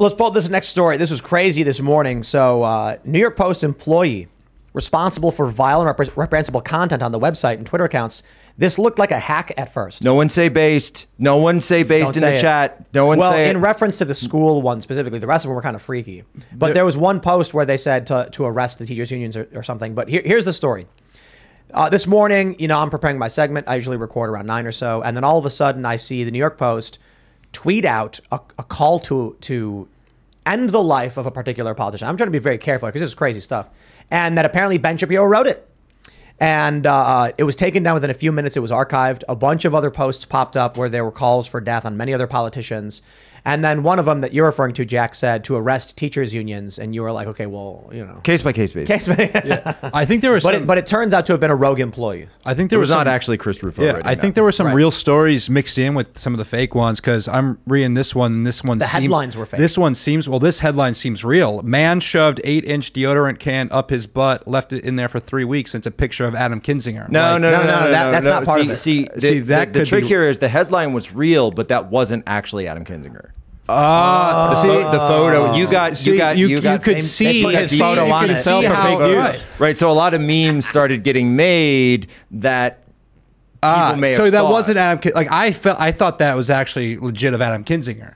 Let's pull up this next story. This was crazy this morning. So New York Post employee responsible for vile and reprehensible content on the website and Twitter accounts. This looked like a hack at first. No one say based. No one say based in the chat. No one say it. In reference to the school one specifically, the rest of them were kind of freaky. But there was one post where they said to arrest the teachers' unions or something. But here's the story. This morning, you know, I'm preparing my segment. I usually record around 9 or so. And then all of a sudden, I see the New York Post tweet out a call to end the life of a particular politician. I'm trying to be very careful because this is crazy stuff. And that apparently Ben Shapiro wrote it. And it was taken down within a few minutes. It was archived. A bunch of other posts popped up where there were calls for death on many other politicians. And then one of them that you're referring to, Jack, said to arrest teachers' unions. And you were like, okay, well, you know. Case by case basis. Yeah. I think there was but it turns out to have been a rogue employee. I think there was not actually Chris Rufo. Yeah, I think there were some real stories mixed in with some of the fake ones because I'm reading this one. And this one the headlines were fake. This one seems, well, this headline seems real. Man shoved 8-inch deodorant can up his butt, left it in there for 3 weeks. And it's a picture of Adam Kinzinger. No, that's not part of it. See, the trick here is the headline was real, but that wasn't actually Adam Kinzinger. The photo you could see his photo on it. Right, so a lot of memes started getting made that people may have so that thought. wasn't Adam. Like I thought that was actually legit of Adam Kinzinger,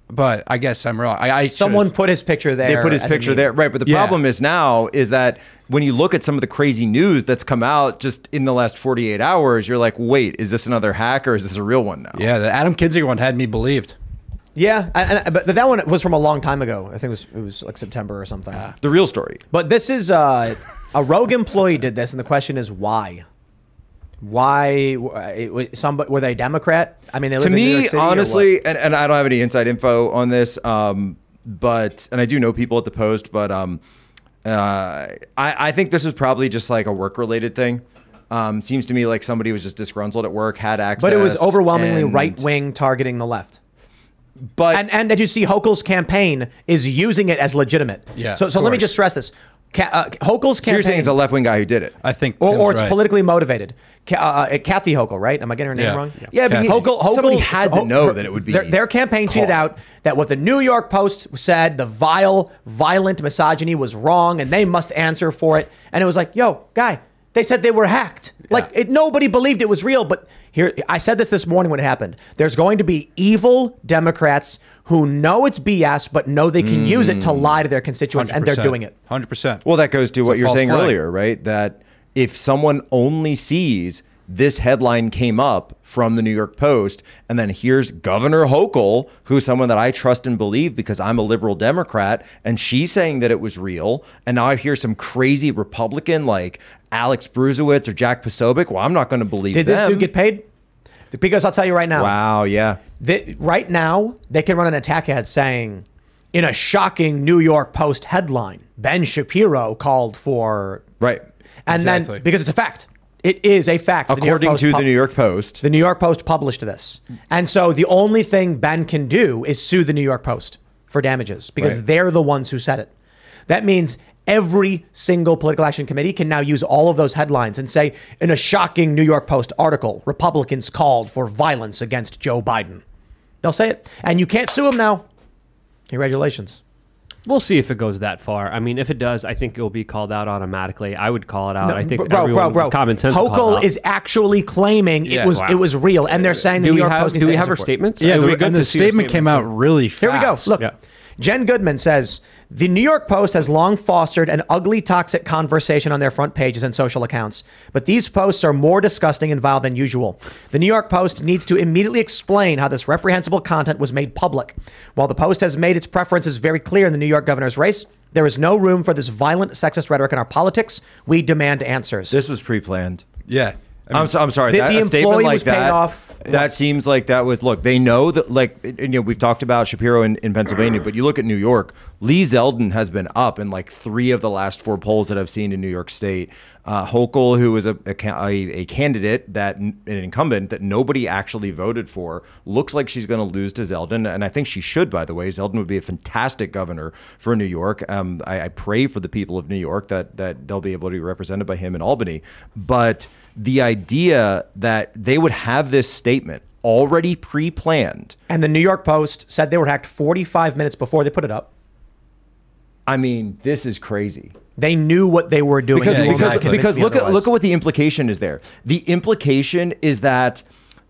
but I guess I'm wrong. Someone put his picture there. They put his picture there, right? But the problem is now is that when you look at some of the crazy news that's come out just in the last 48 hours, you're like, wait, is this another hack or is this a real one now? Yeah, the Adam Kinzinger one had me believed. Yeah, but that one was from a long time ago. I think it was like September or something. The real story. But this is a rogue employee did this, and the question is why? Why? Were they Democrat? I mean, they live in New York City, honestly, and I don't have any inside info on this, but I do know people at the Post, but I think this was probably just like a work-related thing. Seems to me like somebody was just disgruntled at work, had access. But it was overwhelmingly right-wing targeting the left. But and did you see Hochul's campaign is using it as legitimate? Yeah. So let me just stress this. Hochul's campaign. So you're saying it's a left-wing guy who did it? I think, or it's politically motivated. Kathy Hochul, right? Am I getting her name wrong? Yeah, but Hochul, somebody had to know that it would be. Their campaign tweeted out that what the New York Post said, the violent misogyny was wrong, and they must answer for it. And it was like, yo, guy, they said they were hacked. Like nobody believed it was real. But here, I said this morning when it happened. There's going to be evil Democrats who know it's BS, but know they can use it to lie to their constituents, 100%. And they're doing it. 100%. Well, that goes to what you're saying earlier, right? That if someone only sees this headline came up from the New York Post, and then here's Governor Hochul, who's someone that I trust and believe because I'm a liberal Democrat, and she's saying that it was real, and now I hear some crazy Republican like Alex Bruzewicz or Jack Posobiec. Well, I'm not going to believe them. Did this dude get paid? Because I'll tell you right now. Wow, yeah. Right now, they can run an attack ad saying, in a shocking New York Post headline, Ben Shapiro called for... Right. And then, because it's a fact. It is a fact. According to the New York Post. The New York Post published this. And so the only thing Ben can do is sue the New York Post for damages because they're the ones who said it. That means every single political action committee can now use all of those headlines and say, in a shocking New York Post article, Republicans called for violence against Joe Biden. They'll say it. And you can't sue them now. Congratulations. We'll see if it goes that far. I mean, if it does, I think it will be called out automatically. I would call it out. No, I think bro. Common sense. Hochul is actually claiming it was real, and they're saying the New York Post. Do we have her statements? Yeah, and the statement came out really fast. Here we go. Look, Jen Goodman says, the New York Post has long fostered an ugly, toxic conversation on their front pages and social accounts. But these posts are more disgusting and vile than usual. The New York Post needs to immediately explain how this reprehensible content was made public. While the Post has made its preferences very clear in the New York governor's race, there is no room for this violent, sexist rhetoric in our politics. We demand answers. This was pre-planned. Yeah. I'm sorry. The statement like that, that seems like that was, look, they know that, like, you know, we've talked about Shapiro in Pennsylvania, but you look at New York, Lee Zeldin has been up in like 3 of the last 4 polls that I've seen in New York State. Hochul, who was a candidate, an incumbent that nobody actually voted for, looks like she's going to lose to Zeldin. And I think she should, by the way. Zeldin would be a fantastic governor for New York. I pray for the people of New York that they'll be able to be represented by him in Albany. But the idea that they would have this statement already pre-planned. And the New York Post said they were hacked 45 minutes before they put it up. I mean, this is crazy. They knew what they were doing. Because look at what the implication is there. The implication is that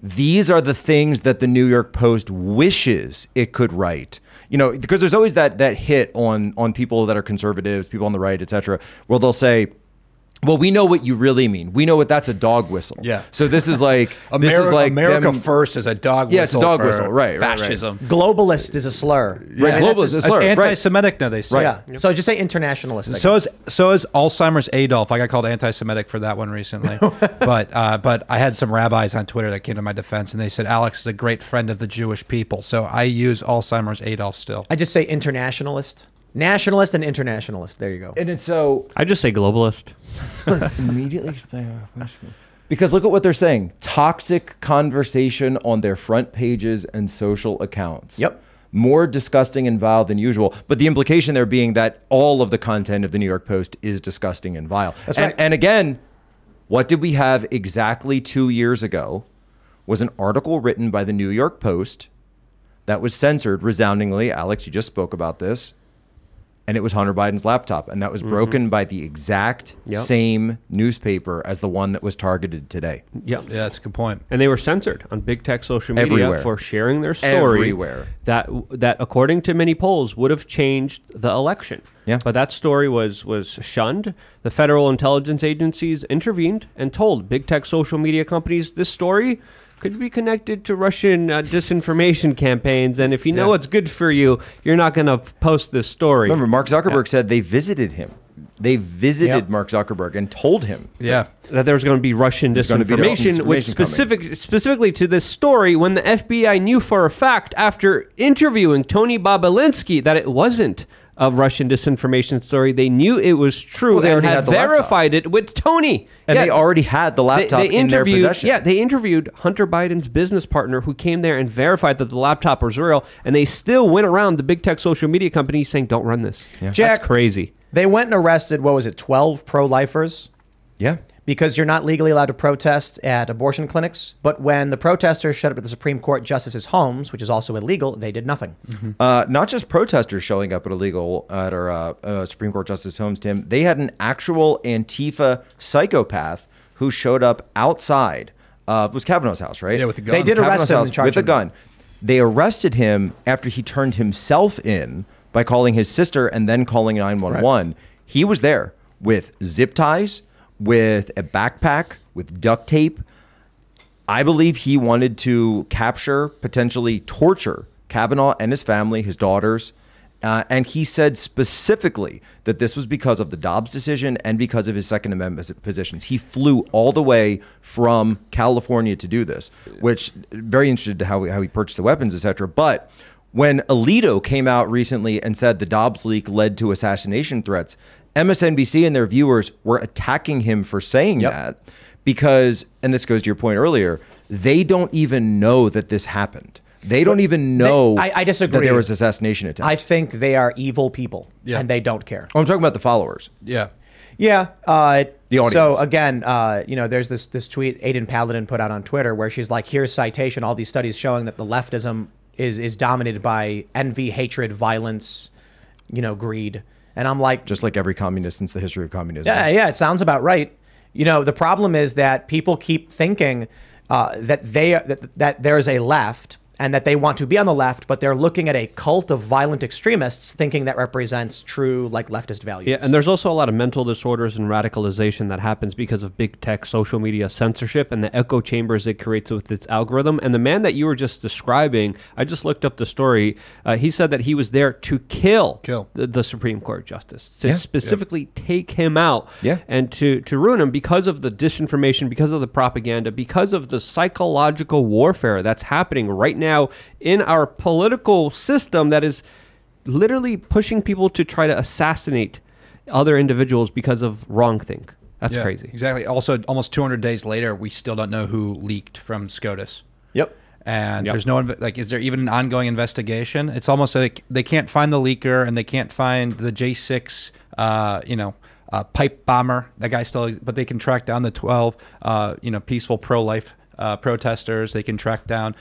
these are the things that the New York Post wishes it could write. You know, because there's always that hit on people that are conservatives, people on the right, et cetera, where they'll say, well, we know what you really mean. We know what that's a dog whistle. Yeah. So this is like America first is a dog whistle. Yeah, it's a dog whistle. Right. Fascism. Right. Globalist is a slur. Right. Globalist is a slur. It's anti-Semitic now, they say. Right. Yeah. So just say internationalist. So is Alzheimer's Adolf. I got called anti-Semitic for that one recently. but I had some rabbis on Twitter that came to my defense, and they said Alex is a great friend of the Jewish people. So I use Alzheimer's Adolf still. I just say internationalist. Nationalist and internationalist. There you go. And it's so... I just say globalist. Immediately explain our question. Because look at what they're saying. Toxic conversation on their front pages and social accounts. Yep. More disgusting and vile than usual. But the implication there being that all of the content of the New York Post is disgusting and vile. That's right. And again, what did we have exactly 2 years ago was an article written by the New York Post that was censored resoundingly. Alex, you just spoke about this. And it was Hunter Biden's laptop. And that was broken by the exact same newspaper as the one that was targeted today. Yeah. Yeah, that's a good point. And they were censored on big tech social media Everywhere. for sharing their story. Everywhere. That according to many polls, would have changed the election. Yeah. But that story was shunned. The federal intelligence agencies intervened and told big tech social media companies this story could be connected to Russian disinformation campaigns. And if you know what's good for you, you're not going to post this story. Remember, Mark Zuckerberg said they visited him. They visited Mark Zuckerberg and told him Yeah. that there was going to be Russian disinformation, which specifically to this story, when the FBI knew for a fact after interviewing Tony Bobolinsky that it wasn't a Russian disinformation story. They knew it was true. Well, they they already had had the verified it with Tony. And they already had the laptop in their possession. Yeah, they interviewed Hunter Biden's business partner who came there and verified that the laptop was real, and they still went around the big tech social media companies saying, don't run this. Yeah. Jack, that's crazy. They went and arrested, 12 pro-lifers? Yeah. Because you're not legally allowed to protest at abortion clinics. But when the protesters showed up at the Supreme Court justices' homes, which is also illegal, they did nothing. Mm-hmm. Not just protesters showing up at our Supreme Court justice homes, Tim. They had an actual Antifa psychopath who showed up outside. It was Kavanaugh's house, right? Yeah, with a gun. They did arrest him and charge with a him. gun. They arrested him after he turned himself in by calling his sister and then calling 911. Right. He was there with zip ties, with a backpack, with duct tape. I believe he wanted to capture, potentially torture Kavanaugh and his family, his daughters. And he said specifically that this was because of the Dobbs decision and because of his Second Amendment positions. He flew all the way from California to do this, which very interested to how he purchased the weapons, etc. But when Alito came out recently and said the Dobbs leak led to assassination threats, MSNBC and their viewers were attacking him for saying that because, and this goes to your point earlier, they don't even know that this happened. They don't even know I disagree. that there was assassination attempt. I think they are evil people, and they don't care. Oh, I'm talking about the followers. Yeah. Yeah. The audience. So again, there's this tweet Aiden Paladin put out on Twitter where she's like, here's citation, all these studies showing that the leftism is dominated by envy, hatred, violence, greed. And I'm like, just like every communist since the history of communism. Yeah, it sounds about right. The problem is that people keep thinking that there's a left and that they want to be on the left, but they're looking at a cult of violent extremists thinking that represents true leftist values. Yeah, and there's also a lot of mental disorders and radicalization that happens because of big tech social media censorship and the echo chambers it creates with its algorithm. And the man that you were just describing, I just looked up the story. He said that he was there to kill the Supreme Court justice, to specifically take him out and to ruin him because of the disinformation, because of the propaganda, because of the psychological warfare that's happening right now in our political system that is literally pushing people to try to assassinate other individuals because of wrongthink. That's crazy. Exactly. Also, almost 200 days later, we still don't know who leaked from SCOTUS. Yep. And there's no, is there even an ongoing investigation? It's almost like they can't find the leaker and they can't find the J6, pipe bomber. That guy still, but they can track down the 12, peaceful pro-life protesters. They can track down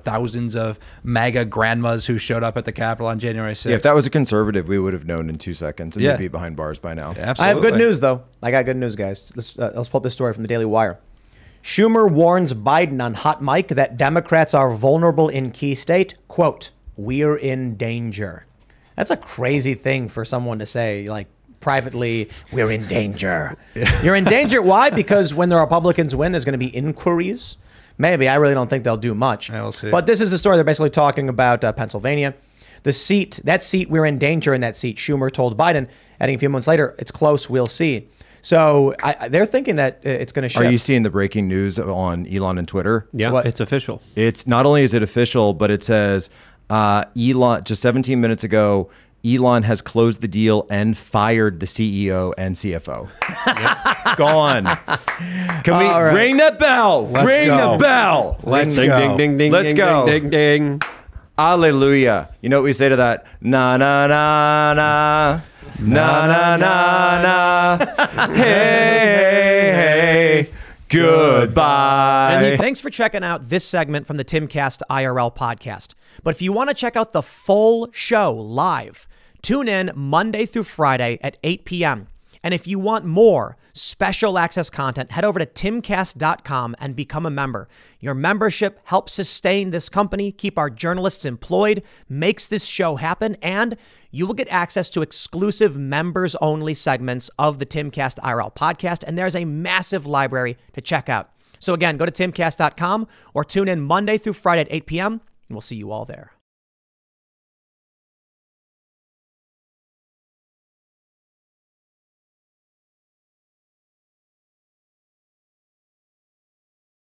thousands of MAGA grandmas who showed up at the Capitol on January 6th. Yeah, if that was a conservative, we would have known in 2 seconds, and Yeah. they'd be behind bars by now. Absolutely. I have good news, though. I got good news, guys. Let's pull up this story from the Daily Wire. Schumer warns Biden on hot mic that Democrats are vulnerable in key state. Quote, "We're in danger." That's a crazy thing for someone to say, like, privately, we're in danger. You're in danger. Why? Because when the Republicans win, there's going to be inquiries. Maybe. I really don't think they'll do much. We'll see. But this is the story. They're basically talking about Pennsylvania. That seat, we're in danger in that seat. Schumer told Biden, adding a few months later, it's close, we'll see. So they're thinking that it's going to shift. Are you seeing the breaking news on Elon and Twitter? Yeah, What? it's official. It's not only is it official, but it says Elon, just 17 minutes ago, Elon has closed the deal and fired the CEO and CFO. Gone. Can we ring that bell? Let's ring go. the bell. Let's Ding, go. ding, ding, ding, Let's ding, go. ding, ding, ding. Alleluia. You know what we say to that? Na na na na. Na na na na. Hey, hey. Goodbye. Thanks for checking out this segment from the Timcast IRL podcast. But if you want to check out the full show live, tune in Monday through Friday at 8 p.m. And if you want more special access content, head over to timcast.com and become a member. Your membership helps sustain this company, keep our journalists employed, makes this show happen, and you will get access to exclusive members-only segments of the Timcast IRL podcast, and there's a massive library to check out. So again, go to timcast.com or tune in Monday through Friday at 8 p.m., and we'll see you all there.